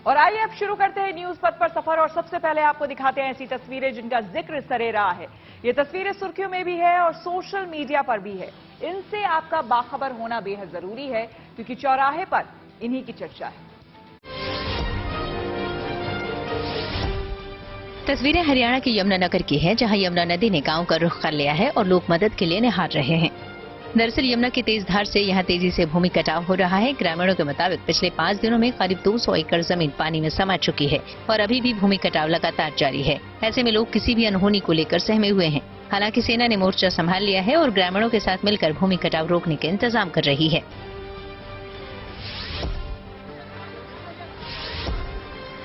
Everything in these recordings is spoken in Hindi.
और आइए अब शुरू करते हैं न्यूज पथ पर सफर और सबसे पहले आपको दिखाते हैं ऐसी तस्वीरें जिनका जिक्र सरे रहा है। ये तस्वीरें सुर्खियों में भी है और सोशल मीडिया पर भी है। इनसे आपका बाखबर होना बेहद जरूरी है क्योंकि चौराहे पर इन्हीं की चर्चा है। तस्वीरें हरियाणा के यमुनानगर की है, जहां यमुना नदी ने गांव का रुख कर लिया है और लोग मदद के लिए निहार रहे हैं। दरअसल यमुना की तेज धार से यहां तेजी से भूमि कटाव हो रहा है। ग्रामीणों के मुताबिक पिछले 5 दिनों में करीब 200 एकड़ जमीन पानी में समा चुकी है और अभी भी भूमि कटाव लगातार जारी है। ऐसे में लोग किसी भी अनहोनी को लेकर सहमे हुए हैं। हालांकि सेना ने मोर्चा संभाल लिया है और ग्रामीणों के साथ मिलकर भूमि कटाव रोकने के इंतजाम कर रही है।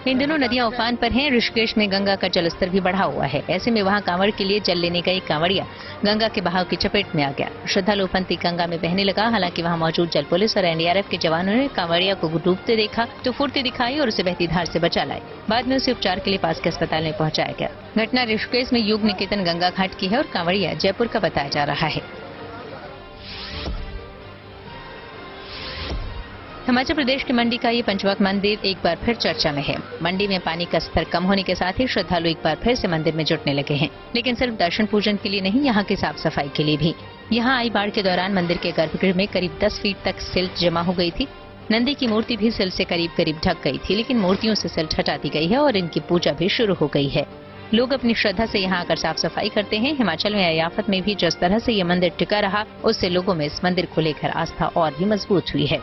इन दिनों नदियां उफान पर हैं। ऋषिकेश में गंगा का जलस्तर भी बढ़ा हुआ है। ऐसे में वहां कांवड़ के लिए जल लेने गए कांवड़िया गंगा के बहाव की चपेट में आ गया। श्रद्धालु पंथी गंगा में बहने लगा। हालांकि वहां मौजूद जल पुलिस और एनडीआरएफ के जवानों ने कांवड़िया को डूबते देखा तो फुर्ती दिखाई और उसे बहती धार से बचा लाए। बाद में उसे उपचार के लिए पास के अस्पताल में पहुंचाया गया। घटना ऋषिकेश में युग निकेतन गंगा घाट की है और कांवड़िया जयपुर का बताया जा रहा है। हिमाचल प्रदेश के मंडी का ये पंचवक मंदिर एक बार फिर चर्चा में है। मंडी में पानी का स्तर कम होने के साथ ही श्रद्धालु एक बार फिर से मंदिर में जुटने लगे हैं, लेकिन सिर्फ दर्शन पूजन के लिए नहीं, यहाँ की साफ सफाई के लिए भी। यहाँ आई बाढ़ के दौरान मंदिर के गर्भगृह में करीब 10 फीट तक सिल्ट जमा हो गई थी। नंदी की मूर्ति भी सिल्ट से करीब करीब ढक गई थी, लेकिन मूर्तियों से सिल्ट हटा दी गई है और इनकी पूजा भी शुरू हो गई है। लोग अपनी श्रद्धा से यहाँ आकर साफ सफाई करते हैं। हिमाचल में आयाफत में भी जिस तरह से ये मंदिर टिका रहा, उससे लोगों में इस मंदिर को लेकर आस्था और भी मजबूत हुई है।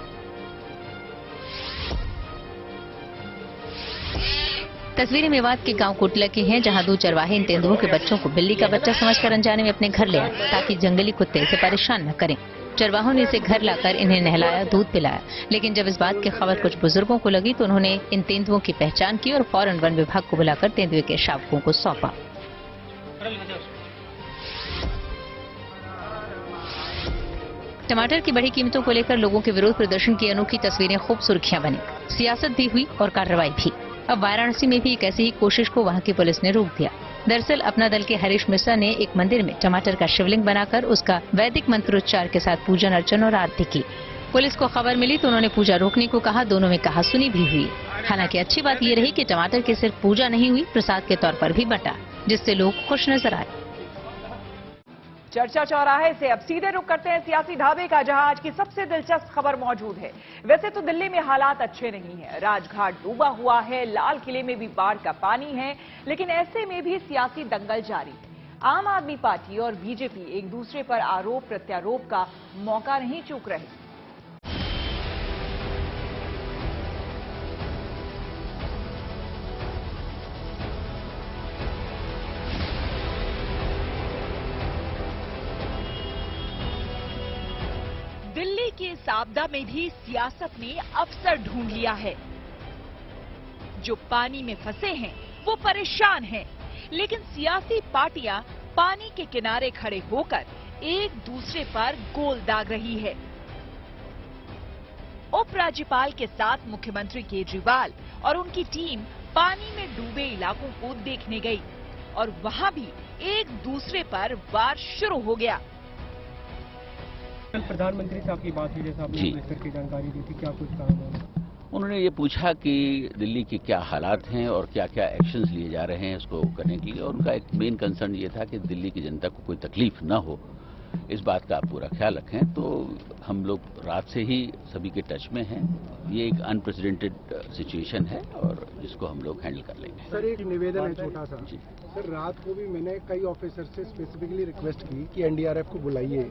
तस्वीरें मेवात के गांव कोटला की हैं, जहां 2 चरवाहे इन तेंदुओं के बच्चों को बिल्ली का बच्चा समझकर अनजाने में अपने घर ले आए ताकि जंगली कुत्ते इसे परेशान न करें। चरवाहों ने इसे घर लाकर इन्हें नहलाया, दूध पिलाया, लेकिन जब इस बात की खबर कुछ बुजुर्गों को लगी तो उन्होंने इन तेंदुओं की पहचान की और फौरन वन विभाग को बुलाकर तेंदुए के शावकों को सौंपा। टमाटर की बढ़ी कीमतों को लेकर लोगों के विरोध प्रदर्शन की अनोखी तस्वीरें खूब सुर्खियां बनी। सियासत भी हुई और कार्रवाई भी। अब वाराणसी में भी एक ऐसी ही कोशिश को वहां की पुलिस ने रोक दिया। दरअसल अपना दल के हरीश मिश्रा ने एक मंदिर में टमाटर का शिवलिंग बनाकर उसका वैदिक मंत्रोच्चार के साथ पूजन अर्चन और आरती की। पुलिस को खबर मिली तो उन्होंने पूजा रोकने को कहा। दोनों में कहासुनी भी हुई। हालांकि अच्छी बात ये रही कि टमाटर की सिर्फ पूजा नहीं हुई, प्रसाद के तौर पर भी बंटा, जिससे लोग खुश नजर आए। चर्चा चौराहे से अब सीधे रुख करते हैं सियासी ढाबे का, जहां आज की सबसे दिलचस्प खबर मौजूद है। वैसे तो दिल्ली में हालात अच्छे नहीं है, राजघाट डूबा हुआ है, लाल किले में भी बाढ़ का पानी है, लेकिन ऐसे में भी सियासी दंगल जारी है। आम आदमी पार्टी और बीजेपी एक दूसरे पर आरोप प्रत्यारोप का मौका नहीं चूक रहे। दिल्ली के इस आपदा में भी सियासत ने अवसर ढूंढ लिया है। जो पानी में फंसे हैं वो परेशान हैं, लेकिन सियासी पार्टियां पानी के किनारे खड़े होकर एक दूसरे पर गोल दाग रही है। उपराज्यपाल के साथ मुख्यमंत्री केजरीवाल और उनकी टीम पानी में डूबे इलाकों को देखने गई और वहां भी एक दूसरे पर वार शुरू हो गया। कल प्रधानमंत्री साहब की बात हुई, जैसा आपने मिनिस्टर की जानकारी दी थी, क्या कुछ कहा उन्होंने ये पूछा कि दिल्ली के क्या हालात हैं और क्या क्या एक्शंस लिए जा रहे हैं इसको करने के लिए, और उनका एक मेन कंसर्न ये था कि दिल्ली की जनता को कोई तकलीफ न हो, इस बात का आप पूरा ख्याल रखें। तो हम लोग रात से ही सभी के टच में हैं। ये एक अनप्रेसिडेंटेड सिचुएशन है और इसको हम लोग हैंडल कर लेंगे। सर एक निवेदन है छोटा सा। सर रात को भी मैंने कई ऑफिसर से स्पेसिफिकली रिक्वेस्ट की कि एनडीआरएफ को बुलाइए,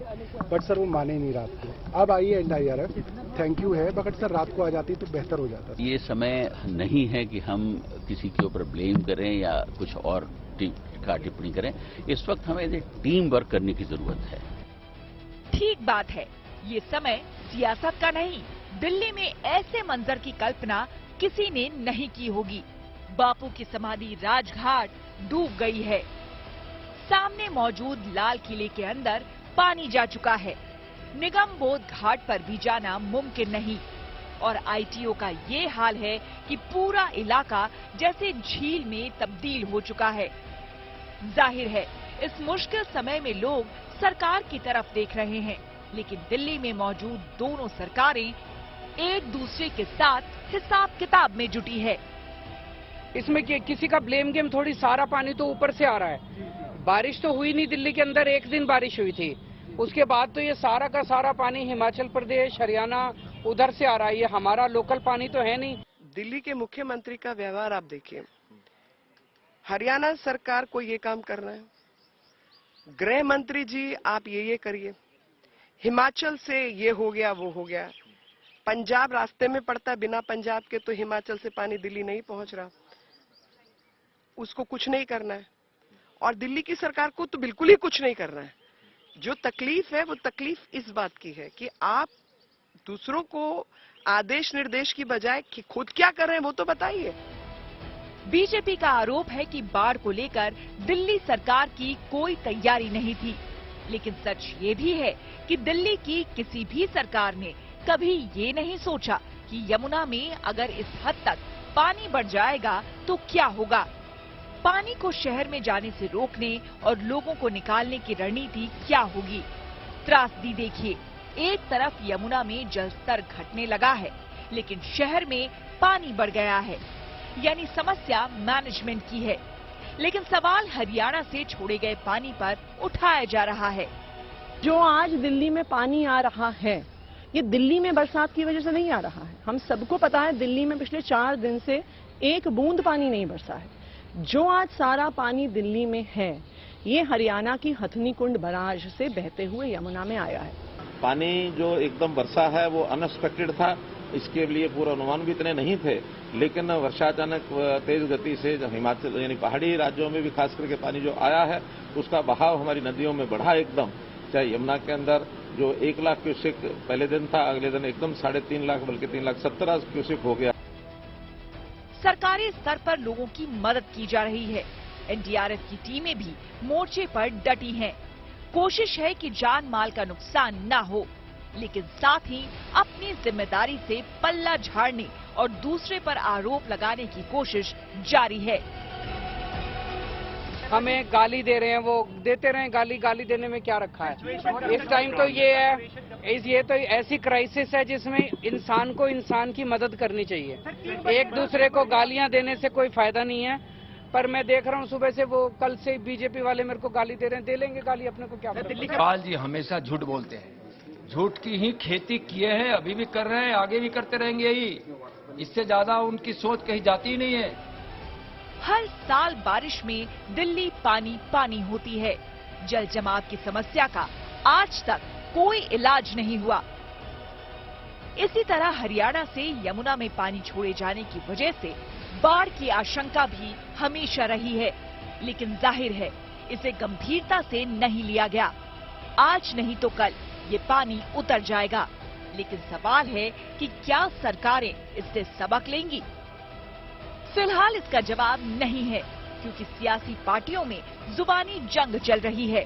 बट सर वो माने नहीं रात को। अब आई है एनडीआरएफ, थैंक यू है, मगर सर रात को आ जाती तो बेहतर हो जाता। ये समय नहीं है कि हम किसी के ऊपर ब्लेम करें या कुछ और टिप्पणी करें। इस वक्त हमें टीम वर्क करने की जरूरत है। ठीक बात है, ये समय सियासत का नहीं। दिल्ली में ऐसे मंजर की कल्पना किसी ने नहीं की होगी। बापू की समाधि राजघाट डूब गई है। सामने मौजूद लाल किले के अंदर पानी जा चुका है। निगम बोध घाट पर भी जाना मुमकिन नहीं और आईटीओ का ये हाल है कि पूरा इलाका जैसे झील में तब्दील हो चुका है। जाहिर है इस मुश्किल समय में लोग सरकार की तरफ देख रहे हैं, लेकिन दिल्ली में मौजूद दोनों सरकारें एक दूसरे के साथ हिसाब किताब में जुटी है। इसमें किसी का ब्लेम गेम थोड़ी, सारा पानी तो ऊपर से आ रहा है। बारिश तो हुई नहीं दिल्ली के अंदर, एक दिन बारिश हुई थी, उसके बाद तो ये सारा का सारा पानी हिमाचल प्रदेश, हरियाणा उधर से आ रहा है, ये हमारा लोकल पानी तो है नहीं। दिल्ली के मुख्यमंत्री का व्यवहार आप देखिए, हरियाणा सरकार को ये काम करना है, गृह मंत्री जी आप ये करिए, हिमाचल से ये हो गया वो हो गया, पंजाब रास्ते में पड़ता है, बिना पंजाब के तो हिमाचल से पानी दिल्ली नहीं पहुंच रहा, उसको कुछ नहीं करना है। और दिल्ली की सरकार को तो बिल्कुल ही कुछ नहीं करना है। जो तकलीफ है वो तकलीफ इस बात की है कि आप दूसरों को आदेश निर्देश की बजाय कि खुद क्या कर रहे हैं वो तो बताइए। बीजेपी का आरोप है कि बाढ़ को लेकर दिल्ली सरकार की कोई तैयारी नहीं थी, लेकिन सच ये भी है कि दिल्ली की किसी भी सरकार ने कभी ये नहीं सोचा कि यमुना में अगर इस हद तक पानी बढ़ जाएगा तो क्या होगा। पानी को शहर में जाने से रोकने और लोगों को निकालने की रणनीति क्या होगी। त्रासदी देखिए, एक तरफ यमुना में जलस्तर घटने लगा है, लेकिन शहर में पानी बढ़ गया है, यानी समस्या मैनेजमेंट की है। लेकिन सवाल हरियाणा से छोड़े गए पानी पर उठाया जा रहा है। जो आज दिल्ली में पानी आ रहा है, ये दिल्ली में बरसात की वजह से नहीं आ रहा है। हम सबको पता है दिल्ली में पिछले 4 दिन से एक बूंद पानी नहीं बरसा है। जो आज सारा पानी दिल्ली में है, ये हरियाणा की हथनी कुंड बराज से बहते हुए यमुना में आया है। पानी जो एकदम वर्षा है वो अनएक्सपेक्टेड था, इसके लिए पूरा अनुमान भी इतने नहीं थे, लेकिन वर्षा अचानक तेज गति से हिमाचल यानी पहाड़ी राज्यों में भी खास करके पानी जो आया है उसका बहाव हमारी नदियों में बढ़ा एकदम। चाहे यमुना के अंदर जो 1 लाख क्यूसेक पहले दिन था, अगले दिन एकदम 3.5 लाख बल्कि 3,70,000 क्यूसेक हो गया। सरकारी स्तर पर लोगों की मदद की जा रही है। एनडीआरएफ की टीमें भी मोर्चे पर डटी हैं। कोशिश है कि जान माल का नुकसान न हो, लेकिन साथ ही अपनी जिम्मेदारी से पल्ला झाड़ने और दूसरे पर आरोप लगाने की कोशिश जारी है। हमें गाली दे रहे हैं, वो देते रहे गाली, गाली देने में क्या रखा है। इस टाइम तो ये है, ये तो ऐसी क्राइसिस है जिसमें इंसान को इंसान की मदद करनी चाहिए। एक दूसरे को गालियां देने से कोई फायदा नहीं है। पर मैं देख रहा हूँ सुबह से वो कल से बीजेपी वाले मेरे को गाली दे रहे हैं, दे लेंगे गाली, अपने को क्या। पाल जी हमेशा झूठ बोलते हैं, झूठ की ही खेती किए हैं, अभी भी कर रहे हैं, आगे भी करते रहेंगे यही। इससे ज्यादा उनकी सोच कहीं जाती ही नहीं है। हर साल बारिश में दिल्ली पानी पानी होती है। जल जमाव की समस्या का आज तक कोई इलाज नहीं हुआ। इसी तरह हरियाणा से यमुना में पानी छोड़े जाने की वजह से बाढ़ की आशंका भी हमेशा रही है, लेकिन जाहिर है इसे गंभीरता से नहीं लिया गया। आज नहीं तो कल ये पानी उतर जाएगा, लेकिन सवाल है कि क्या सरकारें इससे सबक लेंगी। फिलहाल इसका जवाब नहीं है, क्योंकि सियासी पार्टियों में जुबानी जंग चल रही है।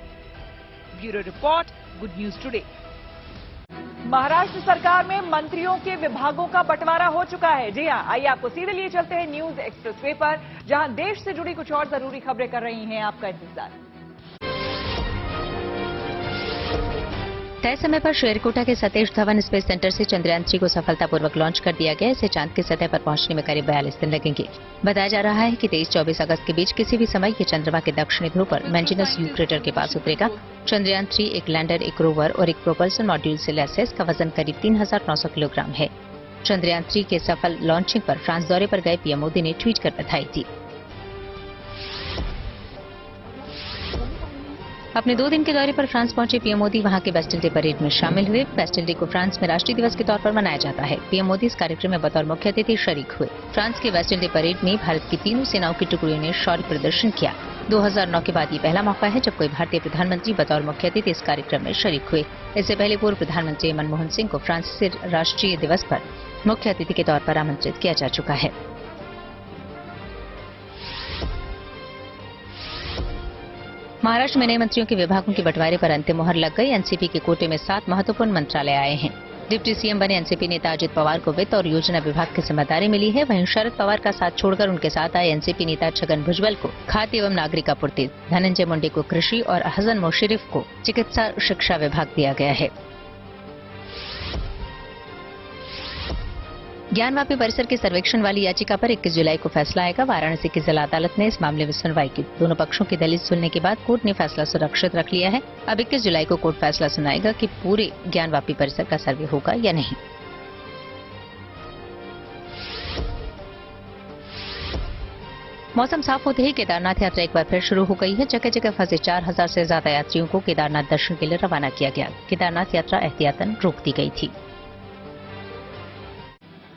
Bureau report, good news today. Maharashtra सरकार में मंत्रियों के विभागों का बंटवारा हो चुका है। जी हां, आइए आपको सीधे लिए चलते हैं न्यूज एक्सप्रेसवे पर, जहां देश से जुड़ी कुछ और जरूरी खबरें कर रही हैं आपका इंतजार। तय समय पर श्रीहरिकोटा के सतीश धवन स्पेस सेंटर से चंद्रयान 3 को सफलतापूर्वक लॉन्च कर दिया गया। इसे चांद की सतह पर पहुंचने में करीब 42 दिन लगेंगे। बताया जा रहा है कि 23-24 अगस्त के बीच किसी भी समय ये चंद्रमा के दक्षिणी ध्रुव पर मैंजिनस यू क्रेटर के पास उतरेगा। चंद्रयान 3 एक लैंडर, एक रोवर और एक प्रोपल्सन मॉड्यूल से लैस है। इसका वजन करीब 3,900 किलोग्राम है। चंद्रयान 3 के सफल लॉन्चिंग पर फ्रांस दौरे पर गए पीएम मोदी ने ट्वीट कर बधाई दी। अपने 2 दिन के दौरे पर फ्रांस पहुंचे पीएम मोदी वहां के बेस्टिल डे परेड में शामिल हुए। बेस्टिल डे को फ्रांस में राष्ट्रीय दिवस के तौर पर मनाया जाता है। पीएम मोदी इस कार्यक्रम में बतौर मुख्य अतिथि शरीक हुए। फ्रांस के बेस्टिल डे परेड में भारत की तीनों सेनाओं की टुकड़ियों ने शौर्य प्रदर्शन किया। 2009 के बाद ये पहला मौका है जब कोई भारतीय प्रधानमंत्री बतौर मुख्य अतिथि इस कार्यक्रम में शरीक हुए। इससे पहले पूर्व प्रधानमंत्री मनमोहन सिंह को फ्रांस से राष्ट्रीय दिवस पर मुख्य अतिथि के तौर पर आमंत्रित किया जा चुका है। महाराष्ट्र में नए मंत्रियों के विभागों के बंटवारे पर अंतिम मुहर लग गई। एनसीपी के कोटे में 7 महत्वपूर्ण मंत्रालय आए हैं। डिप्टी सीएम बने एनसीपी नेता अजित पवार को वित्त और योजना विभाग की जिम्मेदारी मिली है। वहीं शरद पवार का साथ छोड़कर उनके साथ आए एनसीपी नेता छगन भुजबल को खाद्य एवं नागरिक आपूर्ति, धनंजय मुंडे को कृषि और हसन मुशर्रफ को चिकित्सा शिक्षा विभाग दिया गया है। ज्ञानवापी परिसर के सर्वेक्षण वाली याचिका पर 21 जुलाई को फैसला आएगा। वाराणसी की जिला अदालत ने इस मामले में सुनवाई की। दोनों पक्षों की दलील सुनने के बाद कोर्ट ने फैसला सुरक्षित रख लिया है। अब 21 जुलाई को कोर्ट फैसला सुनाएगा कि पूरे ज्ञानवापी परिसर का सर्वे होगा या नहीं। मौसम साफ होते ही केदारनाथ यात्रा एक बार फिर शुरू हो गई है। जगह जगह फंसे 4000 से ज्यादा यात्रियों को केदारनाथ दर्शन के लिए रवाना किया गया। केदारनाथ यात्रा एहतियातन रोक दी गई थी।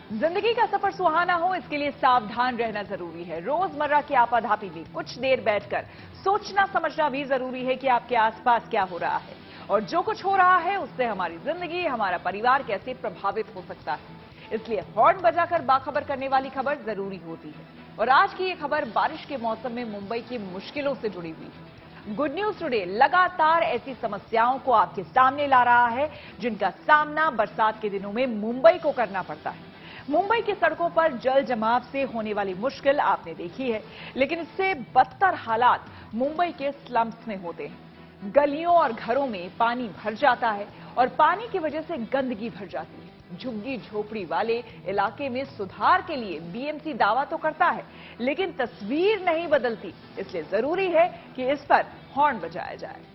जिंदगी का सफर सुहाना हो, इसके लिए सावधान रहना जरूरी है। रोजमर्रा की आपाधापी में कुछ देर बैठकर सोचना समझना भी जरूरी है कि आपके आसपास क्या हो रहा है और जो कुछ हो रहा है उससे हमारी जिंदगी, हमारा परिवार कैसे प्रभावित हो सकता है। इसलिए हॉर्न बजाकर बाखबर करने वाली खबर जरूरी होती है। और आज की ये खबर बारिश के मौसम में मुंबई की मुश्किलों से जुड़ी हुई है। गुड न्यूज टुडे लगातार ऐसी समस्याओं को आपके सामने ला रहा है जिनका सामना बरसात के दिनों में मुंबई को करना पड़ता है। मुंबई की सड़कों पर जल जमाव से होने वाली मुश्किल आपने देखी है, लेकिन इससे बदतर हालात मुंबई के स्लम्स में होते हैं। गलियों और घरों में पानी भर जाता है और पानी की वजह से गंदगी भर जाती है। झुग्गी झोपड़ी वाले इलाके में सुधार के लिए बीएमसी दावा तो करता है, लेकिन तस्वीर नहीं बदलती। इसलिए जरूरी है कि इस पर हॉर्न बजाया जाए।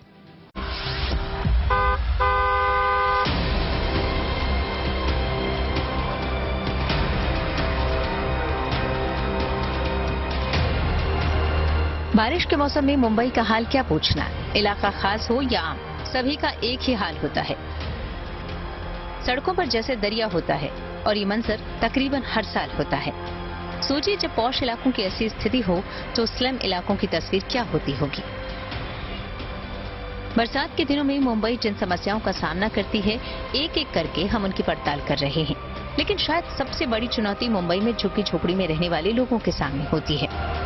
बारिश के मौसम में मुंबई का हाल क्या पूछना, इलाका खास हो या आम, सभी का एक ही हाल होता है। सड़कों पर जैसे दरिया होता है और ये मंजर तकरीबन हर साल होता है। सोचिए जब पॉश इलाकों की ऐसी स्थिति हो तो स्लम इलाकों की तस्वीर क्या होती होगी। बरसात के दिनों में मुंबई जिन समस्याओं का सामना करती है, एक एक करके हम उनकी पड़ताल कर रहे हैं। लेकिन शायद सबसे बड़ी चुनौती मुंबई में झुग्गी झोपड़ी में रहने वाले लोगों के सामने होती है।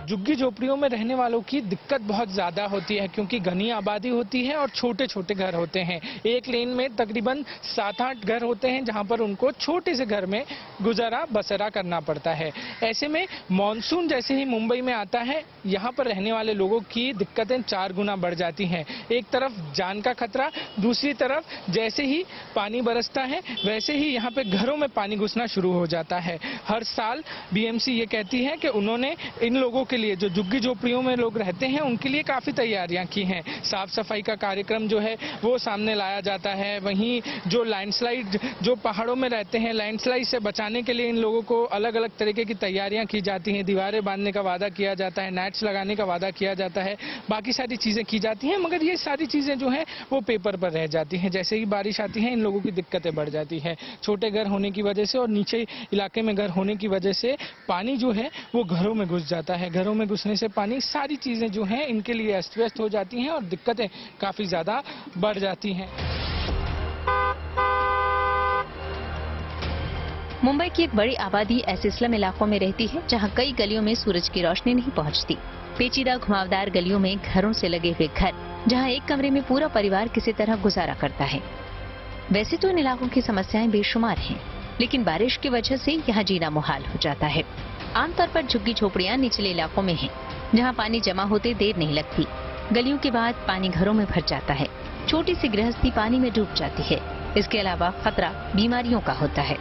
झुग्गी झोपड़ियों में रहने वालों की दिक्कत बहुत ज़्यादा होती है क्योंकि घनी आबादी होती है और छोटे छोटे घर होते हैं। एक लेन में तकरीबन 7-8 घर होते हैं जहां पर उनको छोटे से घर में गुजारा बसरा करना पड़ता है। ऐसे में मानसून जैसे ही मुंबई में आता है, यहाँ पर रहने वाले लोगों की दिक्कतें 4 गुना बढ़ जाती हैं। एक तरफ जान का खतरा, दूसरी तरफ जैसे ही पानी बरसता है वैसे ही यहाँ पे घरों में पानी घुसना शुरू हो जाता है। हर साल बीएमसी ये कहती है कि उन्होंने इन लोगों के लिए, जो झुग्गी झोपड़ियों में लोग रहते हैं, उनके लिए काफी तैयारियां की हैं। साफ सफाई का कार्यक्रम जो है वो सामने लाया जाता है। वहीं जो लैंडस्लाइड, जो पहाड़ों में रहते हैं, लैंडस्लाइड से बचाने के लिए इन लोगों को अलग अलग तरीके की तैयारियां की जाती हैं। दीवारें बांधने का वादा किया जाता है, नेट्स लगाने का वादा किया जाता है, बाकी सारी चीजें की जाती हैं। मगर ये सारी चीजें जो है वो पेपर पर रह जाती हैं। जैसे ही बारिश आती है इन लोगों की दिक्कतें बढ़ जाती है। छोटे घर होने की वजह से और नीचे इलाके में घर होने की वजह से पानी जो है वो घरों में घुस जाता है। घरों में घुसने से पानी, सारी चीजें जो हैं इनके लिए अस्त व्यस्त हो जाती हैं और दिक्कतें काफी ज्यादा बढ़ जाती हैं। मुंबई की एक बड़ी आबादी ऐसे स्लम इलाकों में रहती है जहां कई गलियों में सूरज की रोशनी नहीं पहुंचती। पेचीदा घुमावदार गलियों में घरों से लगे हुए घर, जहां एक कमरे में पूरा परिवार किसी तरह गुजारा करता है। वैसे तो इन इलाकों की समस्याएं बेशुमार हैं, लेकिन बारिश की वजह से यहाँ जीना मुहाल हो जाता है। आमतौर पर झुग्गी झोपड़ियां निचले इलाकों में हैं, जहां पानी जमा होते देर नहीं लगती। गलियों के बाद पानी घरों में भर जाता है। छोटी सी गृहस्थी पानी में डूब जाती है। इसके अलावा खतरा बीमारियों का होता है।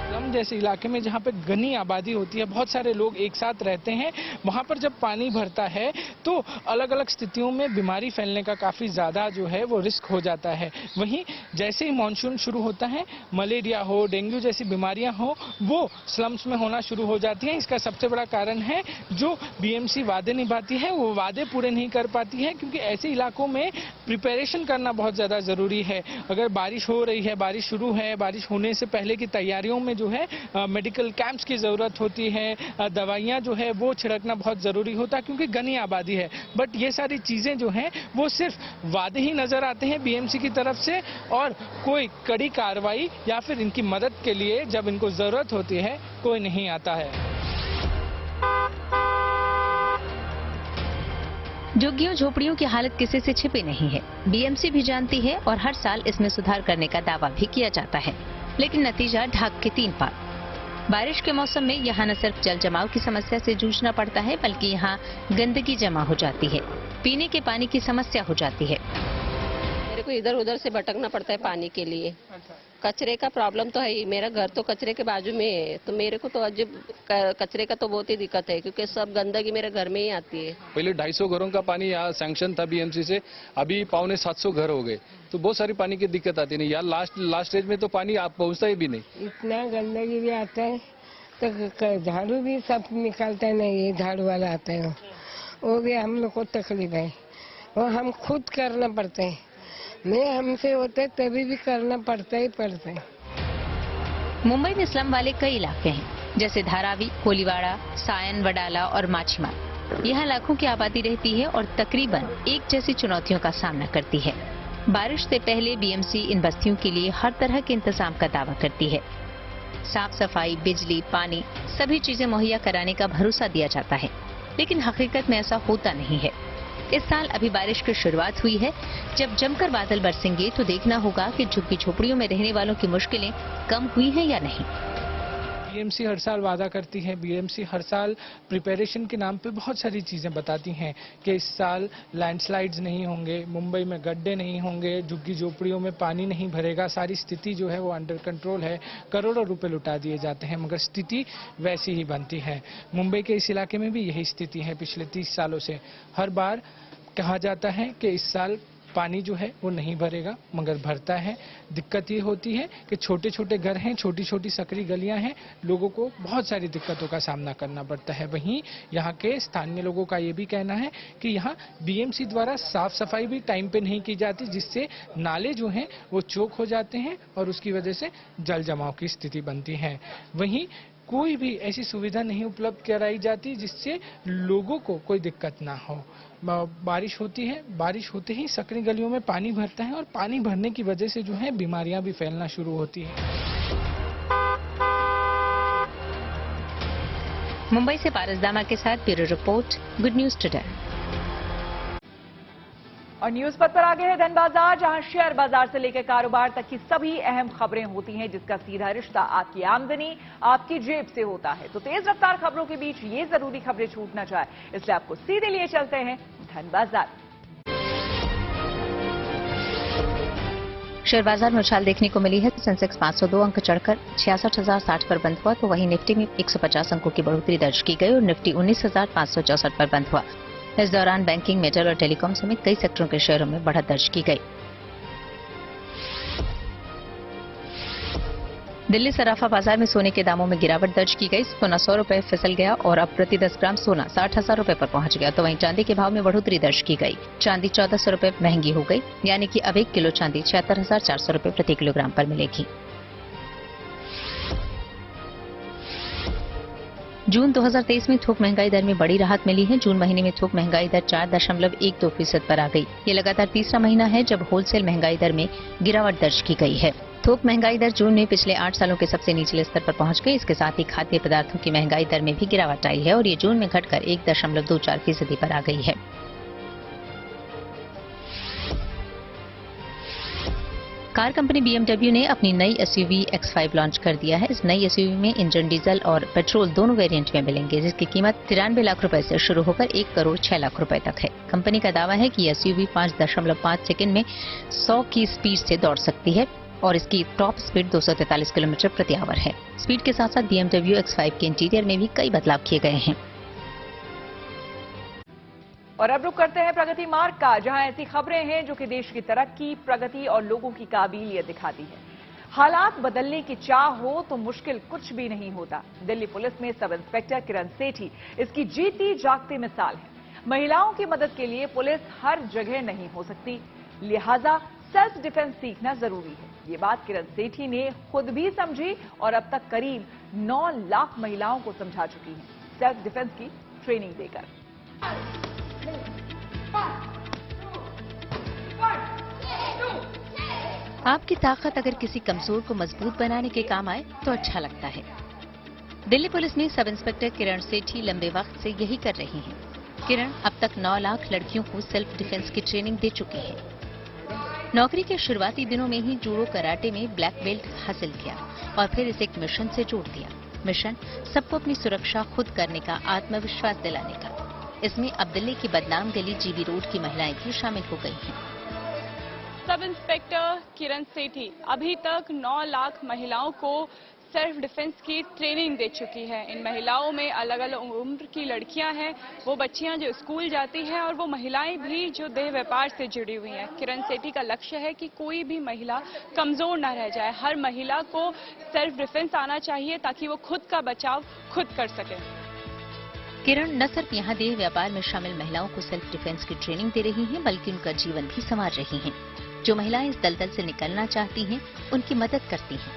स्लम जैसे इलाके में जहाँ पे घनी आबादी होती है, बहुत सारे लोग एक साथ रहते हैं, वहाँ पर जब पानी भरता है तो अलग अलग स्थितियों में बीमारी फैलने का काफ़ी ज़्यादा जो है वो रिस्क हो जाता है। वहीं जैसे ही मानसून शुरू होता है, मलेरिया हो, डेंगू जैसी बीमारियाँ हो, वो स्लम्स में होना शुरू हो जाती हैं। इसका सबसे बड़ा कारण है जो बीएमसी वादे निभाती है वो वादे पूरे नहीं कर पाती है, क्योंकि ऐसे इलाकों में प्रिपरेशन करना बहुत ज़्यादा ज़रूरी है। अगर बारिश हो रही है, बारिश शुरू है, बारिश होने से पहले की तैयारियों में जो है मेडिकल कैंप्स की ज़रूरत होती है, दवाइयाँ जो है वो छिड़कना बहुत ज़रूरी होता है, क्योंकि घनी आबादी है। बट ये सारी चीज़ें जो हैं वो सिर्फ वादे ही नज़र आते हैं बीएमसी की तरफ से, और कोई कड़ी कार्रवाई या फिर इनकी मदद के लिए जब इनको ज़रूरत होती है कोई नहीं आता है। झुग्गियों झोपड़ियों की हालत किसी से छिपी नहीं है। बीएमसी भी जानती है और हर साल इसमें सुधार करने का दावा भी किया जाता है, लेकिन नतीजा ढाक के 3 पार। बारिश के मौसम में यहाँ न सिर्फ जल जमाव की समस्या से जूझना पड़ता है, बल्कि यहाँ गंदगी जमा हो जाती है, पीने के पानी की समस्या हो जाती है। मेरे को इधर उधर से भटकना पड़ता है पानी के लिए। कचरे का प्रॉब्लम तो है ही, मेरा घर तो कचरे के बाजू में है, तो मेरे को तो अजीब कचरे का तो बहुत ही दिक्कत है, क्योंकि सब गंदगी मेरे घर में ही आती है। पहले 250 घरों का पानी यहाँ सैंक्शन था बीएमसी से, अभी 650 घर हो गए, तो बहुत सारी पानी की दिक्कत आती नहीं। यार लास्ट स्टेज में तो पानी आप पहुँचता ही भी नहीं। इतना गंदगी भी आता है, तो झाड़ू भी सब निकालता है नहीं, ये झाड़ू वाला आता है, वो भी हम लोग को तकलीफ है, वो हम खुद करना पड़ता है। नहीं हमसे होते तभी भी करना पड़ता ही पड़ता है। मुंबई में स्लम वाले कई इलाके हैं, जैसे धारावी, कोलीवाड़ा, सायन, वडाला और माछीमार। यहाँ लाखों की आबादी रहती है और तकरीबन एक जैसी चुनौतियों का सामना करती है। बारिश से पहले बीएमसी इन बस्तियों के लिए हर तरह के इंतजाम का दावा करती है। साफ सफाई, बिजली, पानी, सभी चीजें मुहैया कराने का भरोसा दिया जाता है, लेकिन हकीकत में ऐसा होता नहीं है। इस साल अभी बारिश की शुरुआत हुई है। जब जमकर बादल बरसेंगे तो देखना होगा कि झुग्गी झोपड़ियों में रहने वालों की मुश्किलें कम हुई हैं या नहीं। बीएमसी हर साल वादा करती है, बीएमसी हर साल प्रिपरेशन के नाम पे बहुत सारी चीजें बताती हैं कि इस साल लैंडस्लाइड्स नहीं होंगे, मुंबई में गड्ढे नहीं होंगे, झुग्गी झोपड़ियों में पानी नहीं भरेगा, सारी स्थिति जो है वो अंडर कंट्रोल है, करोड़ों रुपए लुटा दिए जाते हैं, मगर स्थिति वैसी ही बनती है। मुंबई के इस इलाके में भी यही स्थिति है पिछले 30 सालों से। हर बार कहा जाता है कि इस साल पानी जो है वो नहीं भरेगा, मगर भरता है। दिक्कत ये होती है कि छोटे छोटे घर हैं, छोटी छोटी सकरी गलियां हैं, लोगों को बहुत सारी दिक्कतों का सामना करना पड़ता है। वहीं यहाँ के स्थानीय लोगों का ये भी कहना है कि यहाँ बीएमसी द्वारा साफ सफाई भी टाइम पे नहीं की जाती, जिससे नाले जो हैं वो चौक हो जाते हैं और उसकी वजह से जल जमाव की स्थिति बनती है। वहीं कोई भी ऐसी सुविधा नहीं उपलब्ध कराई जाती जिससे लोगों को कोई दिक्कत ना हो। बारिश होती है, बारिश होते ही सकरी गलियों में पानी भरता है और पानी भरने की वजह से जो है बीमारियां भी फैलना शुरू होती हैं। मुंबई से पारस दामा के साथ bureau report, good news today. और न्यूज पर आगे है धन बाजार, जहां शेयर बाजार से लेकर कारोबार तक की सभी अहम खबरें होती हैं, जिसका सीधा रिश्ता आपकी आमदनी, आपकी जेब से होता है। तो तेज रफ्तार खबरों के बीच ये जरूरी खबरें छूट ना जाए, इसलिए आपको सीधे लिए चलते हैं धन बाजार। शेयर बाजार में उछाल देखने को मिली है। सेंसेक्स 502 अंक चढ़कर 66,060 पर बंद हुआ, तो वहीं निफ्टी में 150 अंकों की बढ़ोतरी दर्ज की गई और निफ्टी 19,564 पर बंद हुआ। इस दौरान बैंकिंग, मेटल और टेलीकॉम समेत कई सेक्टरों के शेयरों में बढ़त दर्ज की गई। दिल्ली सराफा बाजार में सोने के दामों में गिरावट दर्ज की गई। सोना 100 रुपए फिसल गया और अब प्रति 10 ग्राम सोना 60,000 रुपए पर पहुंच गया। तो वहीं चांदी के भाव में बढ़ोतरी दर्ज की गई। चांदी 1400 रुपए महंगी हो गई, यानी कि अब 1 किलो चांदी 76,400 रुपए प्रति किलोग्राम पर मिलेगी। जून 2023 में थोक महंगाई दर में बड़ी राहत मिली है। जून महीने में थोक महंगाई दर 4.12% पर आ गई। ये लगातार तीसरा महीना है जब होलसेल महंगाई दर में गिरावट दर्ज की गई है। थोक महंगाई दर जून में पिछले 8 सालों के सबसे निचले स्तर पर पहुंच गई। इसके साथ ही खाद्य पदार्थों की महंगाई दर में भी गिरावट आई है और ये जून में घटकर 1.24% पर आ गई है। कार कंपनी BMW ने अपनी नई SUV X5 लॉन्च कर दिया है। इस नई SUV में इंजन डीजल और पेट्रोल दोनों वेरिएंट में मिलेंगे, जिसकी कीमत 93 लाख रुपए से शुरू होकर 1 करोड़ 6 लाख रुपए तक है। कंपनी का दावा है कि SUV 5.5 सेकंड में 100 की स्पीड से दौड़ सकती है और इसकी टॉप स्पीड 243 किलोमीटर प्रति आवर है। स्पीड के साथ साथ BMW X5 के इंटीरियर में भी कई बदलाव किए गए हैं। और अब रुक करते हैं प्रगति मार्ग का, जहां ऐसी खबरें हैं जो कि देश की तरक्की, प्रगति और लोगों की काबिलियत दिखाती है। हालात बदलने की चाह हो तो मुश्किल कुछ भी नहीं होता। दिल्ली पुलिस में सब इंस्पेक्टर किरण सेठी इसकी जीती जागती मिसाल है। महिलाओं की मदद के लिए पुलिस हर जगह नहीं हो सकती, लिहाजा सेल्फ डिफेंस सीखना जरूरी है। ये बात किरण सेठी ने खुद भी समझी और अब तक करीब 9 लाख महिलाओं को समझा चुकी हैं सेल्फ डिफेंस की ट्रेनिंग देकर। आपकी ताकत अगर किसी कमजोर को मजबूत बनाने के काम आए तो अच्छा लगता है। दिल्ली पुलिस में सब इंस्पेक्टर किरण सेठी लंबे वक्त से यही कर रही हैं। किरण अब तक 9 लाख लड़कियों को सेल्फ डिफेंस की ट्रेनिंग दे चुकी है। नौकरी के शुरुआती दिनों में ही जूडो कराटे में ब्लैक बेल्ट हासिल किया और फिर इसे एक मिशन से जोड़ दिया। मिशन सबको अपनी सुरक्षा खुद करने का आत्मविश्वास दिलाने का। इसमें अब दिल्ली की बदनाम गली GB रोड की महिलाएं भी शामिल हो गई हैं। सब इंस्पेक्टर किरण सेठी अभी तक 9 लाख महिलाओं को सेल्फ डिफेंस की ट्रेनिंग दे चुकी है। इन महिलाओं में अलग अलग उम्र की लड़कियां हैं, वो बच्चियां जो स्कूल जाती हैं और वो महिलाएं भी जो देह व्यापार से जुड़ी हुई हैं। किरण सेठी का लक्ष्य है कि कोई भी महिला कमजोर न रह जाए, हर महिला को सेल्फ डिफेंस आना चाहिए ताकि वो खुद का बचाव खुद कर सके। किरण न सिर्फ यहाँ देह व्यापार में शामिल महिलाओं को सेल्फ डिफेंस की ट्रेनिंग दे रही हैं, बल्कि उनका जीवन भी संवार रही हैं। जो महिलाएं इस दलदल से निकलना चाहती हैं, उनकी मदद करती हैं।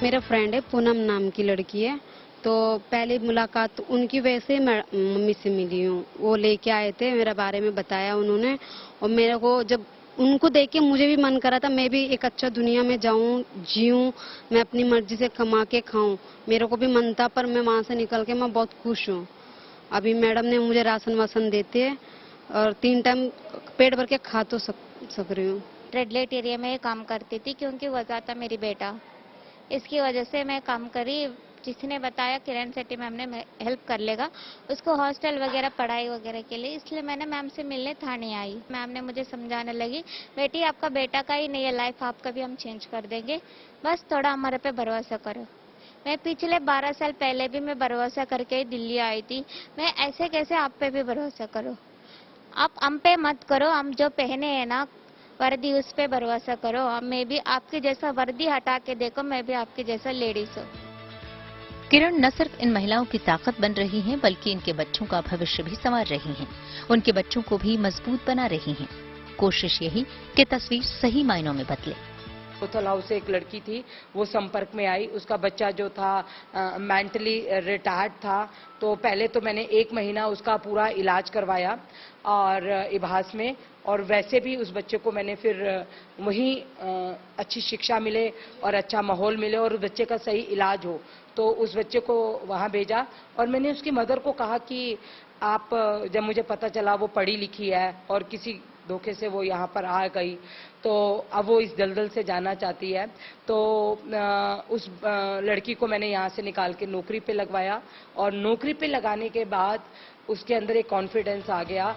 मेरा फ्रेंड है, पूनम नाम की लड़की है, तो पहली मुलाकात उनकी वजह से मम्मी से मिली हूँ। वो लेके आए थे, मेरे बारे में बताया उन्होंने, और मेरे को जब उनको देख के मुझे भी मन करा था मैं भी एक अच्छा दुनिया में जाऊं, जीऊं, मैं अपनी मर्जी से कमा के खाऊं। मेरे को भी मन था, पर मैं वहाँ से निकल के मैं बहुत खुश हूँ। अभी मैडम ने मुझे राशन वासन देते हैं और 3 टाइम पेट भर के खा तो सक रही हूँ। रेड लाइट एरिया में काम करती थी क्योंकि वजह था मेरी बेटा, इसकी वजह से मैं काम करी। जिसने बताया किरण सेठी मैम ने हेल्प कर लेगा उसको हॉस्टल वगैरह पढ़ाई वगैरह के लिए, इसलिए मैंने मैम से मिलने थाने आई। मैम ने मुझे समझाने लगी, बेटी आपका बेटा का ही नहीं है लाइफ, आपका भी हम चेंज कर देंगे, बस थोड़ा हमारे पे भरोसा करो। मैं पिछले 12 साल पहले भी मैं भरोसा करके ही दिल्ली आई थी, मैं ऐसे कैसे आप पे भी भरोसा करो। आप हम पे मत करो, हम जो पहने हैं ना वर्दी उस पे भरोसा करो। अब मैं भी आपके जैसा वर्दी हटा के देखो, मैं भी आपके जैसा लेडीज हूँ। किरण न सिर्फ इन महिलाओं की ताकत बन रही हैं, बल्कि इनके बच्चों का भविष्य भी संवार रही हैं। उनके बच्चों को भी मजबूत बना रही हैं। कोशिश यही कि तस्वीर सही मायनों में बदले। कोथल हाउस से एक लड़की थी, वो संपर्क में आई, उसका बच्चा जो था मेंटली रिटायर्ड था, तो पहले तो मैंने 1 महीना उसका पूरा इलाज करवाया और इबास में, और वैसे भी उस बच्चे को मैंने फिर वहीं अच्छी शिक्षा मिले और अच्छा माहौल मिले और उस बच्चे का सही इलाज हो, तो उस बच्चे को वहाँ भेजा। और मैंने उसकी मदर को कहा कि आप, जब मुझे पता चला वो पढ़ी लिखी है और किसी धोखे से वो यहाँ पर आ गई, तो अब वो इस दलदल से जाना चाहती है, तो उस लड़की को मैंने यहाँ से निकाल के नौकरी पे लगवाया, और नौकरी पे लगाने के बाद उसके अंदर एक कॉन्फिडेंस आ गया।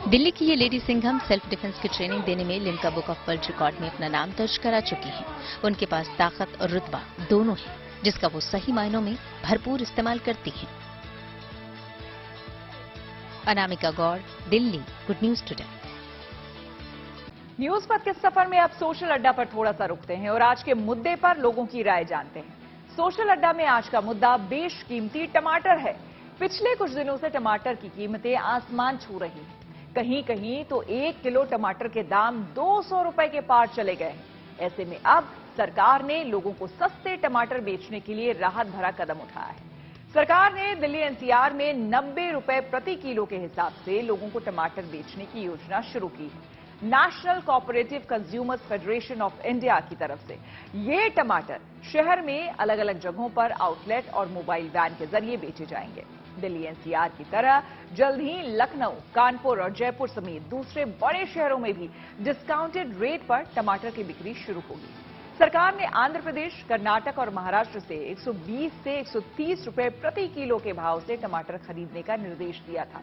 दिल्ली की ये लेडी सिंघम सेल्फ डिफेंस की ट्रेनिंग देने में Limca book of world record में अपना नाम दर्ज करा चुकी हैं। उनके पास ताकत और रुतबा दोनों है, जिसका वो सही मायनों में भरपूर इस्तेमाल करती हैं। Anamika Gaur, Delhi, good news today. News पर के सफर में अब सोशल अड्डा पर थोड़ा सा रुकते हैं और आज के मुद्दे पर लोगों की राय जानते हैं। सोशल अड्डा में आज का मुद्दा बेशकीमती टमाटर है। पिछले कुछ दिनों से टमाटर की कीमतें आसमान छू रही हैं। कहीं कहीं तो 1 किलो टमाटर के दाम 200 रुपए के पार चले गए हैं। ऐसे में अब सरकार ने लोगों को सस्ते टमाटर बेचने के लिए राहत भरा कदम उठाया है। सरकार ने दिल्ली एनसीआर में 90 रुपए प्रति किलो के हिसाब से लोगों को टमाटर बेचने की योजना शुरू की है। National cooperative consumers federation of India की तरफ से ये टमाटर शहर में अलग अलग जगहों पर आउटलेट और मोबाइल वैन के जरिए बेचे जाएंगे। दिल्ली एनसीआर की तरह जल्द ही लखनऊ, कानपुर और जयपुर समेत दूसरे बड़े शहरों में भी डिस्काउंटेड रेट पर टमाटर की बिक्री शुरू होगी। सरकार ने आंध्र प्रदेश, कर्नाटक और महाराष्ट्र से 120 से 130 रुपए प्रति किलो के भाव से टमाटर खरीदने का निर्देश दिया था,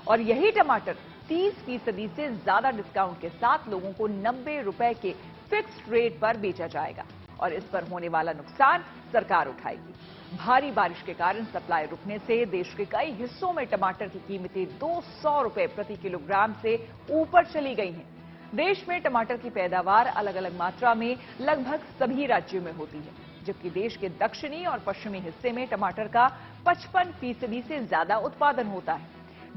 और यही टमाटर 30% से ज्यादा डिस्काउंट के साथ लोगों को 90 रुपए के फिक्स्ड रेट पर बेचा जाएगा, और इस पर होने वाला नुकसान सरकार उठाएगी। भारी बारिश के कारण सप्लाई रुकने से देश के कई हिस्सों में टमाटर की कीमतें 200 रुपए प्रति किलोग्राम से ऊपर चली गई हैं। देश में टमाटर की पैदावार अलग अलग मात्रा में लगभग सभी राज्यों में होती है, जबकि देश के दक्षिणी और पश्चिमी हिस्से में टमाटर का 55% से ज्यादा उत्पादन होता है।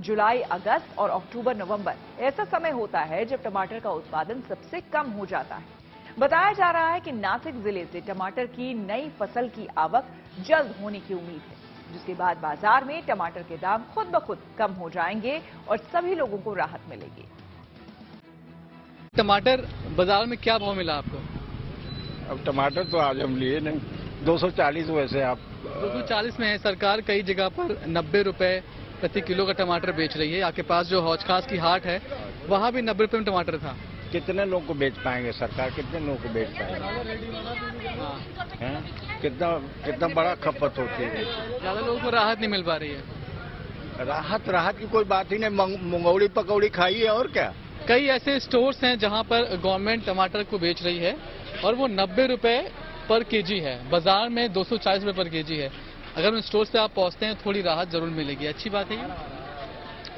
जुलाई, अगस्त और अक्टूबर, नवंबर ऐसा समय होता है जब टमाटर का उत्पादन सबसे कम हो जाता है। बताया जा रहा है कि नासिक जिले से टमाटर की नई फसल की आवक जल्द होने की उम्मीद है, जिसके बाद बाजार में टमाटर के दाम खुद ब खुद कम हो जाएंगे और सभी लोगों को राहत मिलेगी। टमाटर बाजार में क्या भाव मिला आपको? अब टमाटर तो आज हम लिए नहीं, 240 वैसे आप 240 में है। सरकार कई जगह पर 90 रुपए प्रति किलो का टमाटर बेच रही है। आपके पास जो हौज खास की हाट है वहाँ भी 90 रुपए में टमाटर था। कितने लोग को बेच पाएंगे सरकार, कितने लोग को बेच पाएंगे? हाँ, कितना बड़ा खपत होती है। ज्यादा लोगों को राहत नहीं मिल पा रही है। राहत की कोई बात ही नहीं। मंगौड़ी पकौड़ी खाई है और क्या। कई ऐसे स्टोर्स हैं जहां पर गवर्नमेंट टमाटर को बेच रही है और वो 90 रुपए पर केजी है। बाजार में 240 रुपए पर केजी है। अगर उन स्टोर से आप पहुंचते हैं थोड़ी राहत जरूर मिलेगी। अच्छी बात है ये?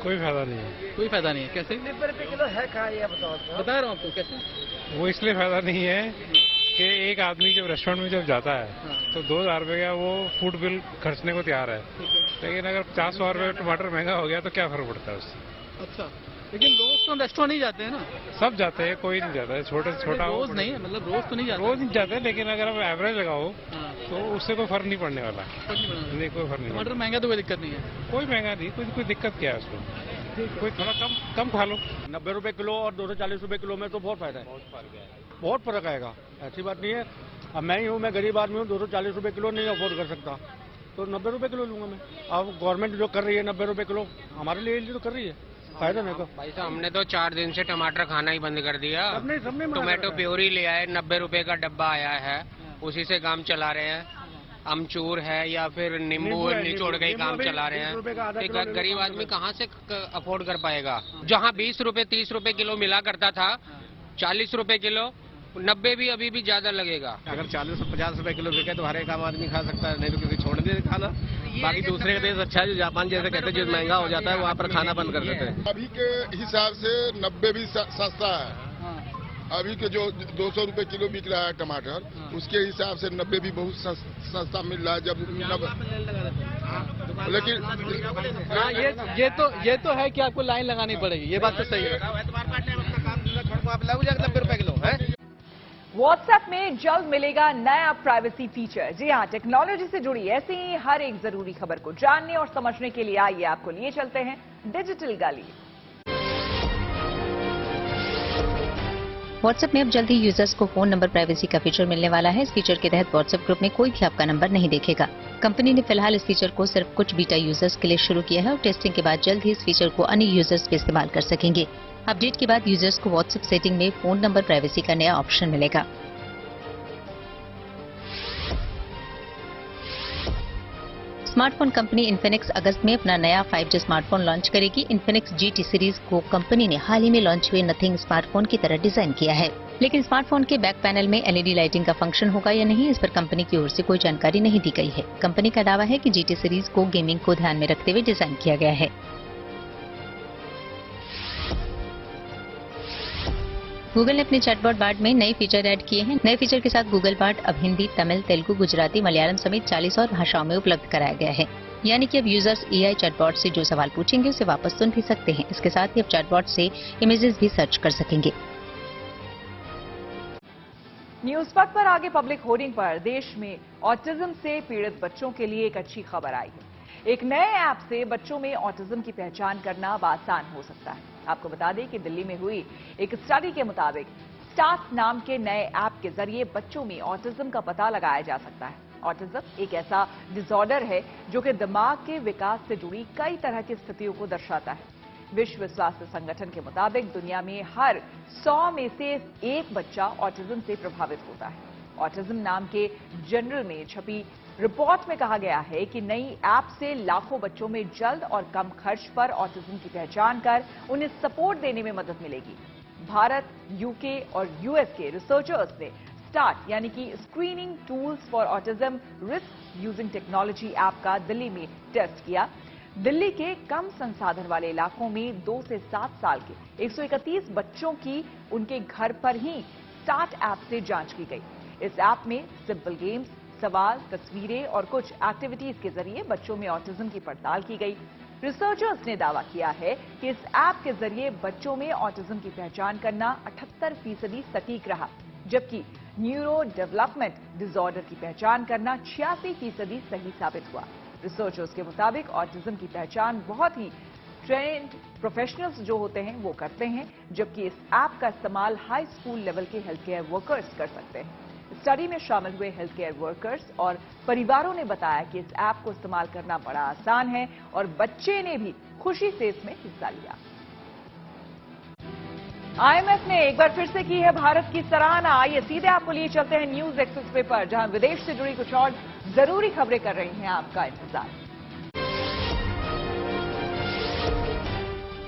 कोई फायदा नहीं है। कोई फायदा नहीं है। कैसे? 90 रुपए किलो है कहाँ, ये बताओ। बता रहा हूँ आपको कैसे। वो इसलिए फायदा नहीं है कि एक आदमी जब रेस्टोरेंट में जब जाता है तो 2000 रुपए का वो फूड बिल खर्चने को तैयार है, लेकिन अगर 50 रुपए टमाटर महंगा हो गया तो क्या फर्क पड़ता है उससे। अच्छा, लेकिन रोज तो रेस्टोरेंट नहीं जाते हैं ना? सब जाते हैं, कोई नहीं जाता है, छोटे से छोटा। रोज नहीं है, मतलब रोज तो नहीं जाते। रोज नहीं जाते, लेकिन अगर आप एवरेज लगाओ तो उससे कोई फर्क नहीं पड़ने वाला। नहीं, कोई फर्क नहीं। टमाटर महंगा तो कोई दिक्कत नहीं है। कोई महंगा नहीं, कोई दिक्कत क्या है उसको, कोई थोड़ा कम खा लो। 90 रुपए किलो और 240 रुपए किलो में तो बहुत फायदा है, बहुत फर्क आएगा। ऐसी बात नहीं है। अब मैं ही हूँ, मैं गरीब आदमी हूँ, 240 रुपए किलो नहीं अफोर्ड कर सकता, तो 90 रुपए किलो लूंगा मैं। अब गवर्नमेंट जो कर रही है 90 रुपए किलो, हमारे लिए तो कर रही है, फायदा नहीं। भाई साहब, हमने तो 4 दिन से टमाटर खाना ही बंद कर दिया। सबने टोमेटो प्योरी ले आए, 90 रुपए का डब्बा आया है, उसी से काम चला रहे हैं। अमचूर है या फिर नींबू निचोड़ के ही काम चला रहे हैं। गरीब आदमी कहाँ से अफोर्ड कर पाएगा? जहाँ 20 रुपए 30 रुपए किलो मिला करता था, 40 रुपए किलो, 90 भी अभी भी ज्यादा लगेगा। अगर 40-50 रुपए किलो बिके तो हर एक आम आदमी खा सकता है, नहीं तो किसी छोड़ दे खाना। बाकी दूसरे देश अच्छा है, जो जापान जैसे कहते हैं, जो महंगा हो जाता है वहाँ पर खाना बंद कर देते हैं। अभी के हिसाब से 90 भी सस्ता है। अभी के जो 200 रुपए किलो बिक रहा है टमाटर, उसके हिसाब से 90 भी बहुत सस्ता मिल रहा है। जब लेकिन हाँ, ये तो है कि आपको लाइन लगानी पड़ेगी, ये बात तो सही है। 90 रुपए किलो है। व्हाट्सएप में जल्द मिलेगा नया प्राइवेसी फीचर। जी हां, टेक्नोलॉजी से जुड़ी ऐसी ही हर एक जरूरी खबर को जानने और समझने के लिए आइए आपको लिए चलते हैं डिजिटल गली। व्हाट्सएप में अब जल्द ही यूजर्स को फोन नंबर प्राइवेसी का फीचर मिलने वाला है। इस फीचर के तहत व्हाट्सएप ग्रुप में कोई भी आपका नंबर नहीं देखेगा। कंपनी ने फिलहाल इस फीचर को सिर्फ कुछ बीटा यूजर्स के लिए शुरू किया है और टेस्टिंग के बाद जल्द ही इस फीचर को अन्य यूजर्स भी इस्तेमाल कर सकेंगे। अपडेट के बाद यूजर्स को व्हाट्सएप सेटिंग में फोन नंबर प्राइवेसी का नया ऑप्शन मिलेगा। स्मार्टफोन कंपनी इन्फिनिक्स अगस्त में अपना नया 5G स्मार्टफोन लॉन्च करेगी। इन्फिनिक्स GT सीरीज को कंपनी ने हाल ही में लॉन्च हुए नथिंग स्मार्टफोन की तरह डिजाइन किया है, लेकिन स्मार्टफोन के बैक पैनल में LED लाइटिंग का फंक्शन होगा या नहीं, इस पर कंपनी की ओर से कोई जानकारी नहीं दी गई है। कंपनी का दावा है कि GT सीरीज को गेमिंग को ध्यान में रखते हुए डिजाइन किया गया है। गूगल ने अपने चैटबॉट बार्ड में नए फीचर ऐड किए हैं। नए फीचर के साथ गूगल बार्ड अब हिंदी, तमिल, तेलुगु, गुजराती, मलयालम समेत 40 और भाषाओं में उपलब्ध कराया गया है। यानी कि अब यूजर्स AI चैटबॉट से जो सवाल पूछेंगे उसे वापस सुन भी सकते हैं। इसके साथ ही अब चैटबॉट से इमेजेस भी सर्च कर सकेंगे। न्यूज पथ पर आगे पब्लिक होर्डिंग पर देश में ऑटिज्म से पीड़ित बच्चों के लिए एक अच्छी खबर आई है। एक नए ऐप से बच्चों में ऑटिज्म की पहचान करना अब आसान हो सकता है। आपको बता दें कि दिल्ली में हुई एक स्टडी के मुताबिक स्टार्ट नाम के नए ऐप के जरिए बच्चों में ऑटिज्म का पता लगाया जा सकता है। ऑटिज्म एक ऐसा डिसऑर्डर है जो कि दिमाग के विकास से जुड़ी कई तरह की स्थितियों को दर्शाता है। विश्व स्वास्थ्य संगठन के मुताबिक दुनिया में हर 100 में से एक बच्चा ऑटिज्म से प्रभावित होता है। ऑटिज्म नाम के जर्नल में छपी रिपोर्ट में कहा गया है कि नई ऐप से लाखों बच्चों में जल्द और कम खर्च पर ऑटिज्म की पहचान कर उन्हें सपोर्ट देने में मदद मिलेगी। भारत, यूके और यूएस के रिसर्चर्स ने स्टार्ट यानी कि screening tools for autism risk using technology app का दिल्ली में टेस्ट किया। दिल्ली के कम संसाधन वाले इलाकों में 2 से 7 साल के 131 बच्चों की उनके घर पर ही स्टार्ट ऐप से जांच की गई। इस ऐप में सिंपल गेम्स, सवाल, तस्वीरें और कुछ एक्टिविटीज के जरिए बच्चों में ऑटिज्म की पड़ताल की गई। रिसर्चर्स ने दावा किया है कि इस ऐप के जरिए बच्चों में ऑटिज्म की पहचान करना 78% सटीक रहा, जबकि न्यूरो डेवलपमेंट डिसऑर्डर की पहचान करना 86% सही साबित हुआ। रिसर्चर्स के मुताबिक ऑटिज्म की पहचान बहुत ही ट्रेंड प्रोफेशनल्स जो होते हैं वो करते हैं, जबकि इस ऐप का इस्तेमाल हाई स्कूल लेवल के हेल्थ केयर वर्कर्स कर सकते हैं। स्टडी में शामिल हुए हेल्थ केयर वर्कर्स और परिवारों ने बताया कि इस ऐप को इस्तेमाल करना बड़ा आसान है और बच्चे ने भी खुशी से इसमें हिस्सा लिया। IMF ने एक बार फिर से की है भारत की सराहना। आइए सीधे आपको लिए चलते हैं न्यूज एक्सप्रेस पर, जहां विदेश से जुड़ी कुछ और जरूरी खबरें कर रही हैं आपका इंतजार।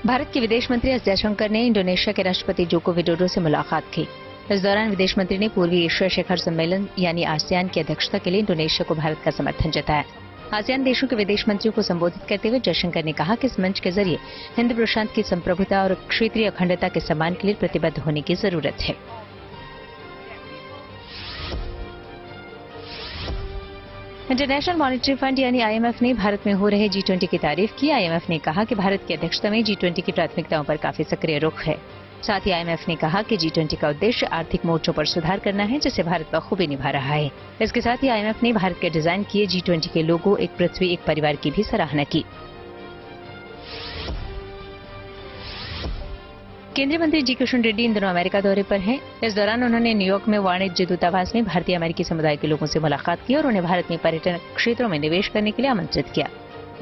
भारत के विदेश मंत्री एस जयशंकर ने इंडोनेशिया के राष्ट्रपति जोको विडोडो से मुलाकात की। इस दौरान विदेश मंत्री ने पूर्वी एशिया शिखर सम्मेलन यानी आसियान की अध्यक्षता के लिए इंडोनेशिया को भारत का समर्थन जताया। आसियान देशों के विदेश मंत्रियों को संबोधित करते हुए जयशंकर ने कहा कि इस मंच के जरिए हिंद प्रशांत की संप्रभुता और क्षेत्रीय अखंडता के सम्मान के लिए प्रतिबद्ध होने की जरूरत है। इंटरनेशनल मॉनेटरी फंड यानी IMF ने भारत में हो रहे G20 की तारीफ की। IMF ने कहा कि भारत की अध्यक्षता में G20 की प्राथमिकताओं पर काफी सक्रिय रुख है। साथ ही IMF ने कहा कि G20 का उद्देश्य आर्थिक मोर्चों पर सुधार करना है, जिसे भारत बखूबी निभा रहा है। इसके साथ ही IMF ने भारत के डिजाइन किए G20 के लोगो एक पृथ्वी एक परिवार की भी सराहना की। केंद्रीय मंत्री जी किशन रेड्डी इन दिनों अमेरिका दौरे पर हैं। इस दौरान उन्होंने न्यूयॉर्क में वाणिज्य दूतावास में भारतीय अमेरिकी समुदाय के लोगों से मुलाकात की और उन्हें भारत में पर्यटन क्षेत्रों में निवेश करने के लिए आमंत्रित किया।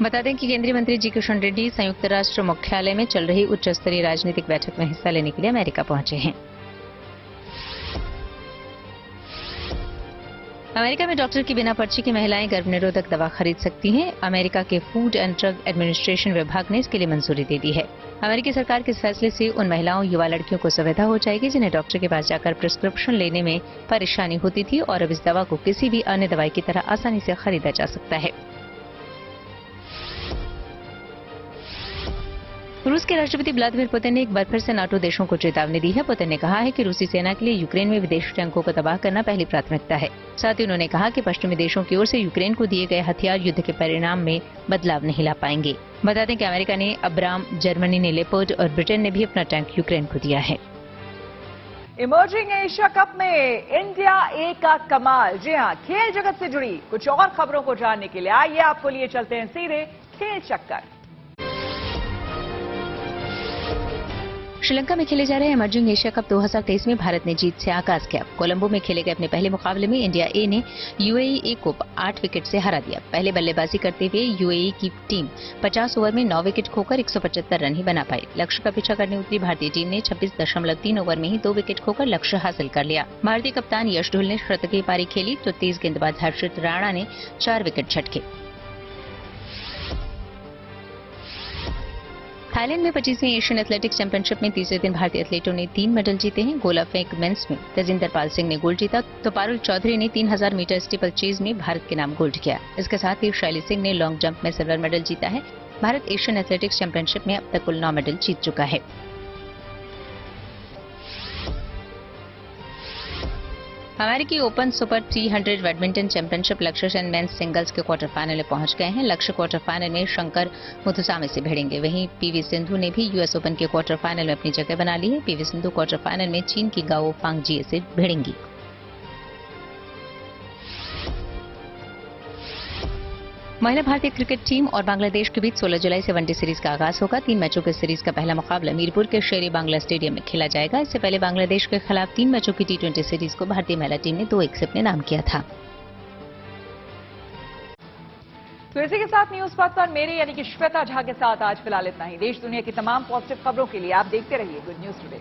बता दें कि केंद्रीय मंत्री जी किशन रेड्डी संयुक्त राष्ट्र मुख्यालय में चल रही उच्च स्तरीय राजनीतिक बैठक में हिस्सा लेने के लिए अमेरिका पहुंचे हैं। अमेरिका में डॉक्टर की बिना पर्ची की महिलाएं गर्भ निरोधक दवा खरीद सकती हैं। अमेरिका के फूड एंड ड्रग एडमिनिस्ट्रेशन विभाग ने इसके लिए मंजूरी दे दी है। अमेरिकी सरकार के इस फैसले से उन महिलाओं युवा लड़कियों को सुविधा हो जाएगी जिन्हें डॉक्टर के पास जाकर प्रिस्क्रिप्शन लेने में परेशानी होती थी और अब इस दवा को किसी भी अन्य दवाई की तरह आसानी से खरीदा जा सकता है। रूस के राष्ट्रपति व्लादिमीर पुतिन ने एक बार फिर से नाटो देशों को चेतावनी दी है। पुतिन ने कहा है कि रूसी सेना के लिए यूक्रेन में विदेशी टैंकों को तबाह करना पहली प्राथमिकता है। साथ ही उन्होंने कहा कि पश्चिमी देशों की ओर से यूक्रेन को दिए गए हथियार युद्ध के परिणाम में बदलाव नहीं ला पाएंगे। बता दें कि अमेरिका ने अब्राम, जर्मनी ने लेपर्ड और ब्रिटेन ने भी अपना टैंक यूक्रेन को दिया है। इमर्जिंग एशिया कप में इंडिया ए का कमाल। जी हाँ, खेल जगत से जुड़ी कुछ और खबरों को जानने के लिए आइए आपको लिए चलते हैं सीधे खेल चक्कर। श्रीलंका में खेले जा रहे इमर्जिंग एशिया कप 2023 में भारत ने जीत से आगाज किया। कोलंबो में खेले गए अपने पहले मुकाबले में इंडिया ए ने UAE को 8 विकेट से हरा दिया। पहले बल्लेबाजी करते हुए UAE की टीम 50 ओवर में 9 विकेट खोकर 175 रन ही बना पाई। लक्ष्य का पीछा करने उतरी भारतीय टीम ने 26.3 ओवर में ही 2 विकेट खोकर लक्ष्य हासिल कर लिया। भारतीय कप्तान यश ढुल ने शतकीय पारी खेली तो तेज गेंदबाज हर्षित राणा ने 4 विकेट झटके। थाईलैंड में 25वीं एशियन एथलेटिक्स चैंपियनशिप में तीसरे दिन भारतीय एथलीटों ने 3 मेडल जीते हैं। गोला फेंक मेंस में तेजिंदर पाल सिंह ने गोल्ड जीता तो पारुल चौधरी ने 3000 मीटर स्टीपल चेज में भारत के नाम गोल्ड किया। इसके साथ ही शैली सिंह ने लॉन्ग जंप में सिल्वर मेडल जीता है। भारत एशियन एथलेटिक्स चैंपियनशिप में अब तक कुल 9 मेडल जीत चुका है। अमेरिकी ओपन सुपर 300 बैडमिंटन चैंपियनशिप लक्ष्य सेन मेंस सिंगल्स के क्वार्टर फाइनल में पहुंच गए हैं। लक्ष्य क्वार्टर फाइनल में शंकर मुथुसामी से भिड़ेंगे। वहीं पीवी सिंधु ने भी US ओपन के क्वार्टर फाइनल में अपनी जगह बना ली है। पीवी सिंधु क्वार्टर फाइनल में चीन की गाओ फांगजिए से भिड़ेंगी। महिला भारतीय क्रिकेट टीम और बांग्लादेश के बीच 16 जुलाई से वनडे सीरीज का आगाज होगा। 3 मैचों के सीरीज का पहला मुकाबला मीरपुर के शेरी बांग्ला स्टेडियम में खेला जाएगा। इससे पहले बांग्लादेश के खिलाफ 3 मैचों की T20 सीरीज को भारतीय महिला टीम ने 2-1 से अपने नाम किया था। तो इसी के साथ न्यूज पथ पर मेरे यानी कि श्वेता झा के साथ आज फिलहाल इतना ही। देश दुनिया की तमाम पॉजिटिव खबरों के लिए आप देखते रहिए गुड न्यूज टुडे।